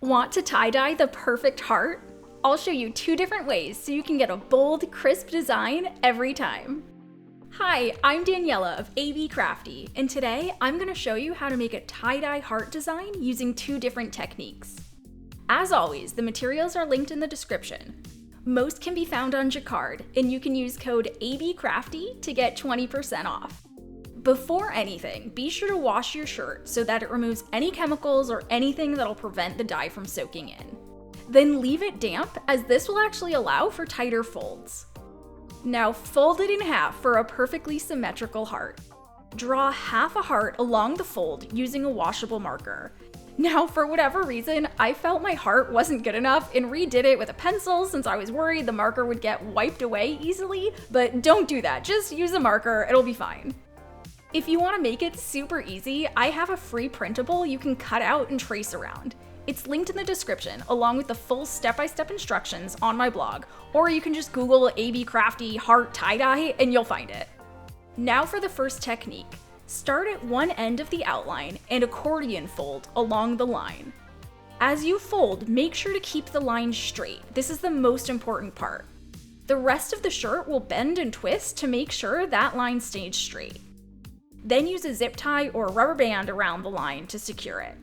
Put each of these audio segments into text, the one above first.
Want to tie-dye the perfect heart? I'll show you 2 different ways so you can get a bold, crisp design every time. Hi, I'm Daniela of abcrafty, and today I'm going to show you how to make a tie-dye heart design using 2 different techniques. As always, the materials are linked in the description. Most can be found on Jacquard, and you can use code abcrafty to get 20% off. Before anything, be sure to wash your shirt so that it removes any chemicals or anything that'll prevent the dye from soaking in. Then leave it damp, as this will actually allow for tighter folds. Now fold it in half for a perfectly symmetrical heart. Draw half a heart along the fold using a washable marker. Now, for whatever reason, I felt my heart wasn't good enough and redid it with a pencil since I was worried the marker would get wiped away easily, but don't do that, just use a marker, it'll be fine. If you want to make it super easy, I have a free printable you can cut out and trace around. It's linked in the description, along with the full step-by-step instructions on my blog, or you can just Google abcrafty heart tie-dye and you'll find it. Now for the first technique. Start at one end of the outline and accordion fold along the line. As you fold, make sure to keep the line straight. This is the most important part. The rest of the shirt will bend and twist to make sure that line stays straight. Then use a zip tie or rubber band around the line to secure it.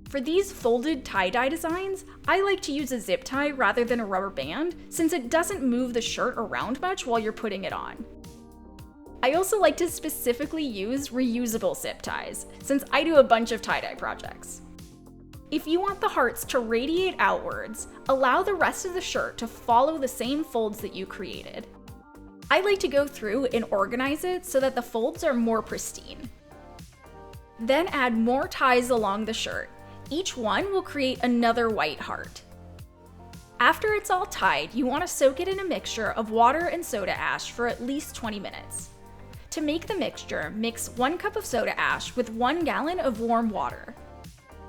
For these folded tie-dye designs, I like to use a zip tie rather than a rubber band since it doesn't move the shirt around much while you're putting it on. I also like to specifically use reusable zip ties since I do a bunch of tie-dye projects. If you want the hearts to radiate outwards, allow the rest of the shirt to follow the same folds that you created. I like to go through and organize it so that the folds are more pristine. Then add more ties along the shirt. Each one will create another white heart. After it's all tied, you want to soak it in a mixture of water and soda ash for at least 20 minutes. To make the mixture, mix 1 cup of soda ash with 1 gallon of warm water.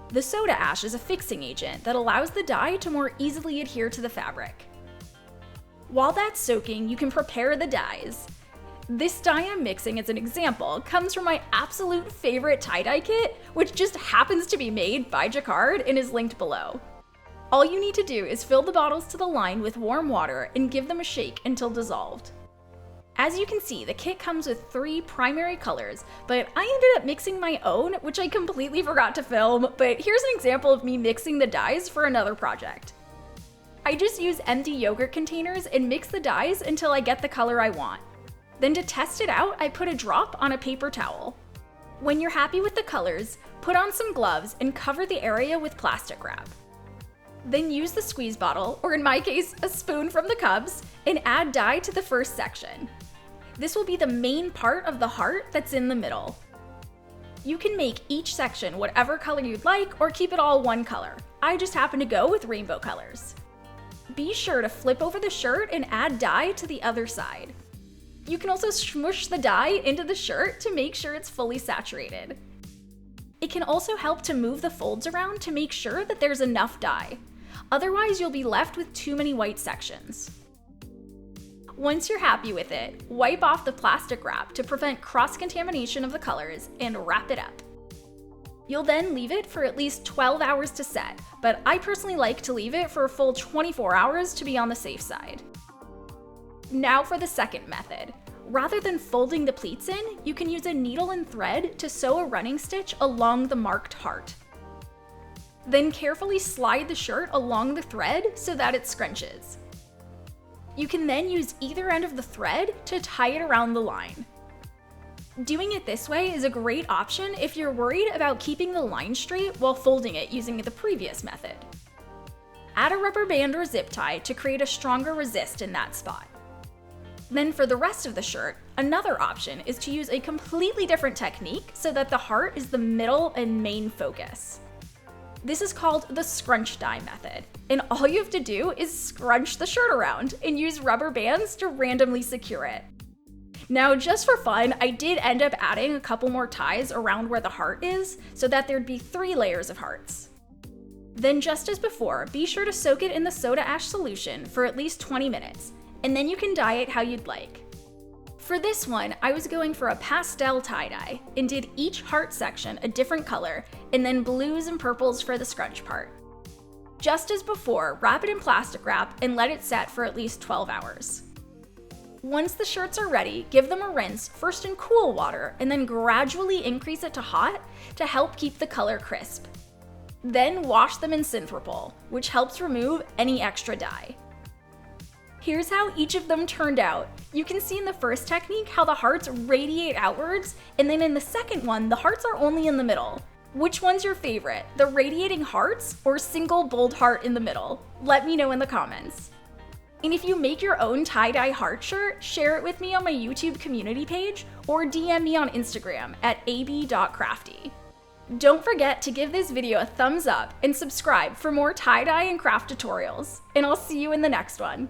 The soda ash is a fixing agent that allows the dye to more easily adhere to the fabric. While that's soaking, you can prepare the dyes. This dye I'm mixing as an example comes from my absolute favorite tie-dye kit, which just happens to be made by Jacquard and is linked below. All you need to do is fill the bottles to the line with warm water and give them a shake until dissolved. As you can see, the kit comes with 3 primary colors, but I ended up mixing my own, which I completely forgot to film, but here's an example of me mixing the dyes for another project. I just use empty yogurt containers and mix the dyes until I get the color I want. Then to test it out, I put a drop on a paper towel. When you're happy with the colors, put on some gloves and cover the area with plastic wrap. Then use the squeeze bottle, or in my case, a spoon from the cups, and add dye to the first section. This will be the main part of the heart that's in the middle. You can make each section whatever color you'd like or keep it all one color. I just happen to go with rainbow colors. Be sure to flip over the shirt and add dye to the other side. You can also smoosh the dye into the shirt to make sure it's fully saturated. It can also help to move the folds around to make sure that there's enough dye. Otherwise, you'll be left with too many white sections. Once you're happy with it, wipe off the plastic wrap to prevent cross-contamination of the colors and wrap it up. You'll then leave it for at least 12 hours to set, but I personally like to leave it for a full 24 hours to be on the safe side. Now for the second method. Rather than folding the pleats in, you can use a needle and thread to sew a running stitch along the marked heart. Then carefully slide the shirt along the thread so that it scrunches. You can then use either end of the thread to tie it around the line. Doing it this way is a great option if you're worried about keeping the line straight while folding it using the previous method. Add a rubber band or zip tie to create a stronger resist in that spot. Then for the rest of the shirt, another option is to use a completely different technique so that the heart is the middle and main focus. This is called the scrunch dye method, and all you have to do is scrunch the shirt around and use rubber bands to randomly secure it. Now, just for fun, I did end up adding a couple more ties around where the heart is so that there'd be 3 layers of hearts. Then just as before, be sure to soak it in the soda ash solution for at least 20 minutes, and then you can dye it how you'd like. For this one, I was going for a pastel tie-dye and did each heart section a different color, and then blues and purples for the scrunch part. Just as before, wrap it in plastic wrap and let it set for at least 12 hours. Once the shirts are ready, give them a rinse, first in cool water, and then gradually increase it to hot to help keep the color crisp. Then wash them in Synthropol, which helps remove any extra dye. Here's how each of them turned out. You can see in the first technique how the hearts radiate outwards, and then in the second one, the hearts are only in the middle. Which one's your favorite, the radiating hearts or single bold heart in the middle? Let me know in the comments. And if you make your own tie-dye heart shirt, share it with me on my YouTube community page or DM me on Instagram at ab.crafty. Don't forget to give this video a thumbs up and subscribe for more tie-dye and craft tutorials, and I'll see you in the next one.